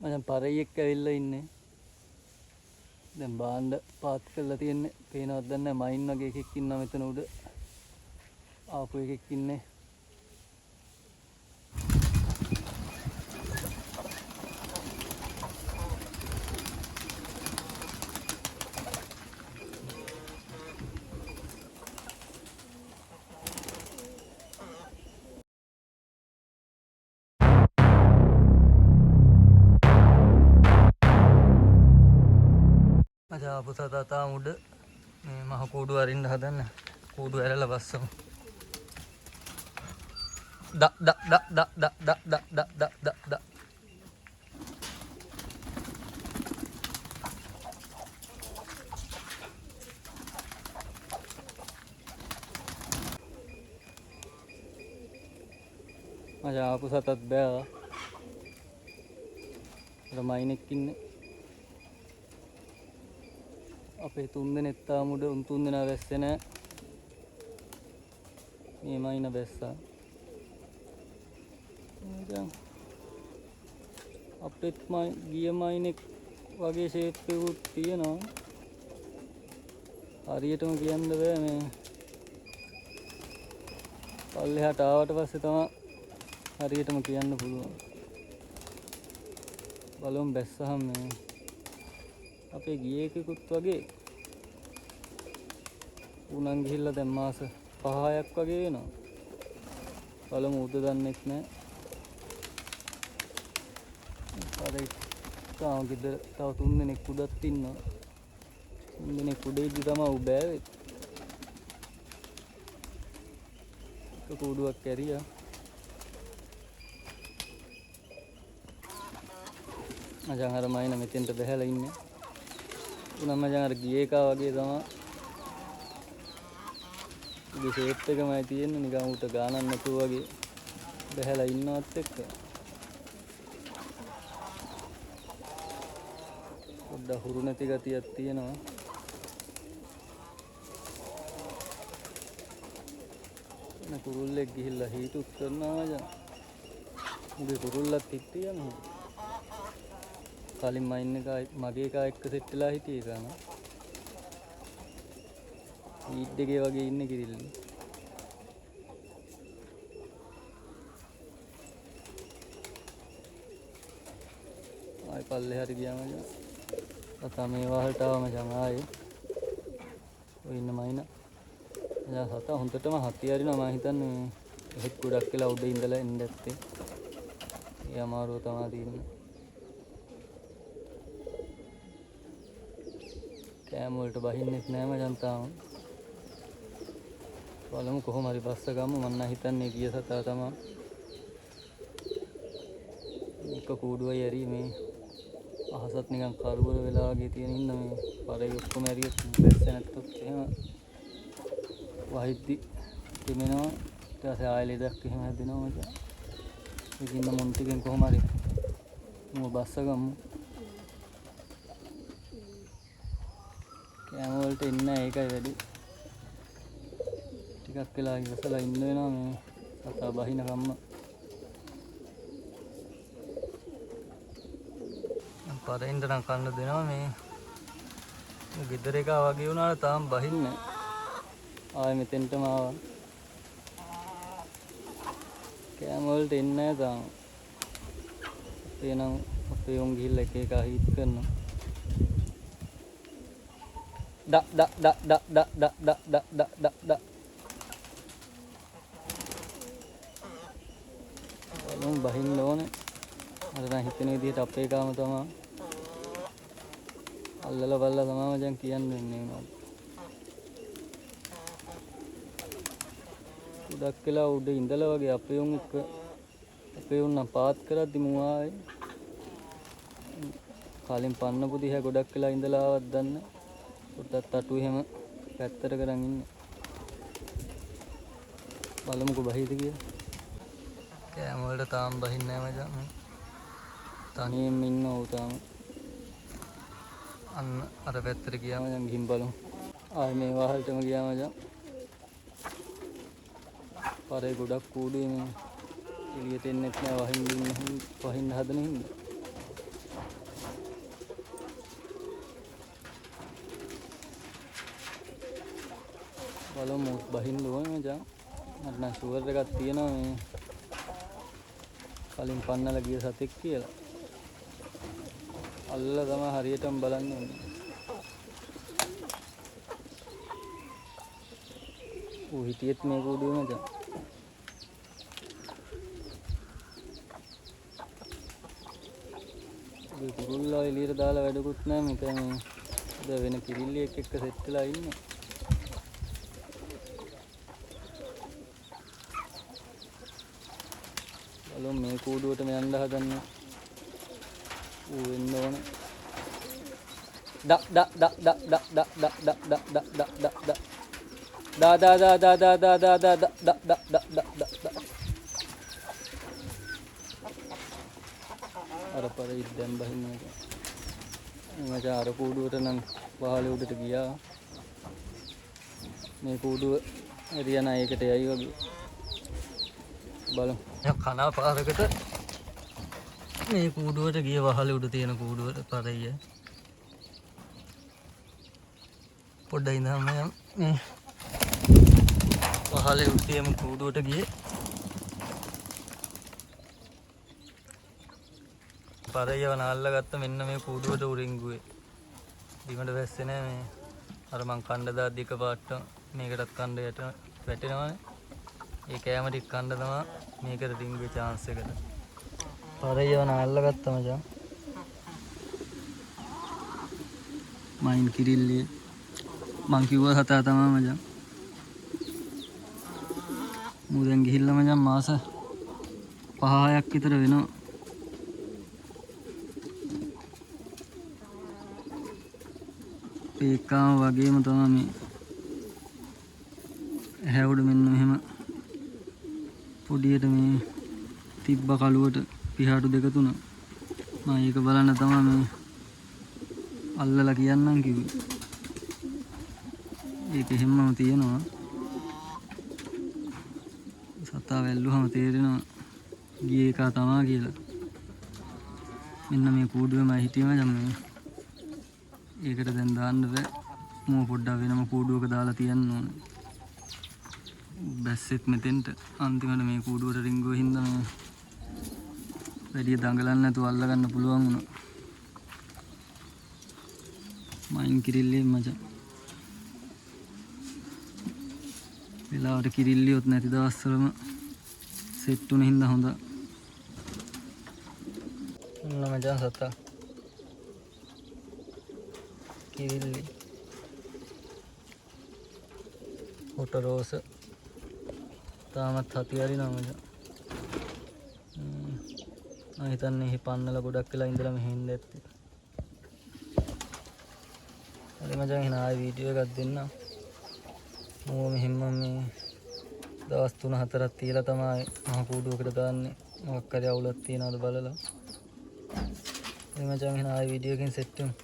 මචං පරෙයියෙක් ඇවිල්ලා ඉන්නේ. දැන් බාණ්ඩ පාත් කරලා තියෙන්නේ. පේනවද දන්නේ නැහැ. මයින් වගේ එකෙක් ඉන්නවා මෙතන උඩ. ආපු එකෙක් ඉන්නේ. මචං ආපු සතා තාම උඩ මේ මහ කූඩු අරින්න හදන්න. කූඩු ඇරලා බස්සමු. ඩක් ඩක් ඩක් ඩක් ඩක් ඩක් ඩක් ඩක් ඩක් ඩක් ඩක්. මචං ආපු සතත් බෑ. අර මයිනෙක් ඉන්නේ. අපේ තුන්දෙනෙක් තාම උඩ. උන් තුන්දෙනා වැස්සේ නෑ. මේ මයින බැස්සා. මචං අපෙත් ගිය මයිනෙක් වගේ ෂේප් එකකුත් තියෙනවා. හරියටම කියන්න බෑ මේ. පල්ලෙහාට ආවට පස්සේ තමයි හරියටම කියන්න පුළුවන්. බලමු බැස්සහම මේ අපේ ගියේ එකෙකුත් වගේ උනන් ගිහිල්ලා දැන් මාස 5ක් වගේ වෙනවා. බලමු උද දන්නෙත් නෑ. පාරේ තාම ගෙදර තව 3 දෙනෙක් උඩත් ඉන්නවා. 3 දෙනෙක් උඩ ඉඳි තමයි ඌ බෑවේ. එක කූඩුවක් කැරියා. මචං අර මයින මෙතෙන්ට බැහැලා ඉන්නේ. උනම් මචං අර ගියේ එකා වගේ තමයි. උගේ ෂේප් එකමයි තියෙන්නේ. නිකන් ඌට ගානක් නැතුව වගේ බැහැලා ඉන්නවත් එක්ක. පොඩ්ඩක් හුරු නැති ගතියක් තියෙනවා. එන කුරුල්ලෙක් ගිහිල්ලා හීටුත් කරනවා මචං. උගේ කුරුල්ලත් හිටියනේ. කලින් මයින් එක මගේ එකා එක්ක සෙට් වෙලා හිටියේ ඒක නා. ඊඩ් එකේ වගේ ඉන්නේ කිරිල්ල. ආයි පල්ලෙහාට ගියා මචං. සතා මේ වහලට ආව මචං ආයේ. ඔය ඉන්න මයින. මචං සතා හොඳටම හති හරිනවා මම හිතන්නේ එහෙත් ගොඩක් වෙලා උඩ ඉඳලා එන්න ඇත්තේ. ඒ අමාරුව තමයි තියෙන්නේ. කෑම වලට බහින්නෙත් නෑ මචං තාම. බලමු කොහොම හරි බස්ස ගමු. මම නම් හිතන්නේ ගිය සතා තමයි. එක කූඩුවයි ඇරි මේ අහසත් නිකන් කරවල වෙලා වගේ තියෙන ඉන්න මේ පරේ ඔක්කොම ඇරියොත් බැස්ස නැත්තොත් එහෙම වහිද්දි දෙමෙනවා. ඊට පස්සේ ආයෙ ලෙඩක් එහෙම හැදෙනවා මචං. ඉතින් මුන් ටිකෙන් කොහොම හරි මම බස්ස ගමු. කෑම වලට එන්නේ නැහැ ඒකයි වැඩි. ටිකක් වෙලා ඉවසලා ඉන්න වෙනවා මේ සතා බහින කම්ම. පරින්ද නම් කන්න දෙනවා මේ. ගෙදර එකා වගේ වුණාට තාම බහින්නේ. ආයෙ මෙතෙන්ටම ආවා. කෑම වලට එන්නේ නැහැ තාම. එනම් අපේ උන් ගිහිල්ලා එක එක හීට් කරනවා. ඩක් ඩක් ඩක් ඩක් ඩක් ඩක් ඩක් ඩක් ඩක් ඩක්. බලමු බහින්න ඕනේ. අර නම් හිතෙන විදිහට අපේ කාම තමයි. අල්ලලා බලලා තමයි මචං කියන්නේ උනාට. ගොඩක් වෙලා උඩ ඉඳලා වගේ අපේ උන් එක්ක අපේ උන් නම් පාත් කරද්දි මු ආවේ. කලින් පන්නපු දිහා ගොඩක් වෙලා ඉඳලා ආවත් දන්න. පොඩ්ඩක් තටු එහෙම පැත්තට කරන් ඉන්නේ. බලමුකෝ බහිද කියලා. කෑම වලට තාම බහින්නේ නැහැ මචං. තනියෙන් ඉන්නවා ඌ තාම. අන්න අර පැත්තට ගියා මචං. ගිහින් බලමු. ආයේ මේ වහලටම ගියා මචං. පරේ ගොඩක් කූඩුවේ මේ එළියට එන්නෙත් නෑ වහින්න හදන හින්දා. බලමු බහින්න ඕනේ මචං. මට නම් ෂුවර් එකක් තියෙනවා මේ කලින් පන්නලා ගිය සතෙක් කියලා. අල්ලලා තමයි හරියටම බලන්න ඕනේ. ඌ හිටියෙත් මේ කූඩුවේ මචං. ඒ කුරුල්ලා එළියට දාලා වැඩකුත් නැහැ මේක මේ වෙන කිරිල්ලියෙක් එක්ක සෙට් වෙලා ඉන්නේ. බලමු මේ කූඩුවට යන්න හදන්නේ. ඌ එන්න ඕනේ. ඩක් ඩක් ඩක් ඩක් ඩක් ඩක් ඩක් ඩක් ඩක් ඩක් ඩක් ඩක් දා දා දා දා දා දා දා දා ඩක් ඩක් ඩක් ඩක් ඩක් අර පරිදි දැන් බහින්න මචං. මචං අර කූඩුවට නම් වහලේ උඩට ගියා. මේ කූඩුව එරියන ඒකට යයි වගේ. බලමු. කනවා පාරකට මේ කූඩුවට ගිය වහලේ උඩ තියෙන කූඩුවට පරිය. පොඩ්ඩයි ඉඳන් මම මේ වහලේ උඩ තියෙන කූඩුවට ගියේ. පරියව නාල්ලගත්ත මෙන්න මේ කූඩුවට උරින්ගුවේ. බිමට වැස්සේ නෑ මේ. අර මං කණ්ඩ දාද්දි එක පාට මේකටත් කණ්ඩ යට වැටෙනවානේ. ඒ කෑම ටික කණ්ඩ තමයි මේකට රින්ගුවේ chance එකට. පරියව නාල්ලගත්ත මචං. මයින් කිරිල්ලිය. මං කිව්වා හතා තමයි මචං. මූ දැන් ගිහිල්ලා මචං මාස 5-6ක් විතර වෙනවා. ඒකාම වගේම තමයි මේ ඇහැවුඩ මෙන්න මෙහෙම පොඩියට මේ තිබ්බ කලුවට පිහාටු 2-3 මම ඒක බලන්න තමයි මේ අල්ලලා කියන්නම් කිව්වේ. ඒක හැමම තියෙනවා. සතා වැල්ලුවම තේරෙනවා ගියේ එක තමයි කියලා. මෙන්න මේ කූඩුවේම හිටියම දැන් මේ ඒකට දැන් දාන්න බෑ. මම පොඩ්ඩක් වෙනම කූඩුවක දාලා තියන්න ඕනේ. බැස්සෙත් මෙතෙන්ට අන්තිමට මේ කූඩුවට රින්ගුව හින්දා මේ වැඩි දඟලන්න නැතුව අල්ල ගන්න පුළුවන් වුණා. මයින් කිරිල්ලේ මචං. වෙලාවට කිරිල්ලියොත් නැති දවස්වලම සෙට් වුණ හින්දා හොඳයි. මචං සතා කිරිල්ලි හොට රෝස තාමත් හති හරිනවා මචං. මම හිතන්නේ එහි පන්නලා ගොඩක් වෙලා ඉඳලා මෙහෙ ඉන්න ඇත්තේ. හරි මචං එහෙනම් ආයෙ වීඩියෝ එකක් දෙන්න. මම මෙහෙම මේ දවස් 3-4ක් තියලා තමයි මහ කූඩුවකට දාන්නේ. මොකක් හරි අවුලක් තියනවද බලලා. හරි මචං එහෙනම් ආයෙ වීඩියෝ එකකින් සෙට් වෙමු.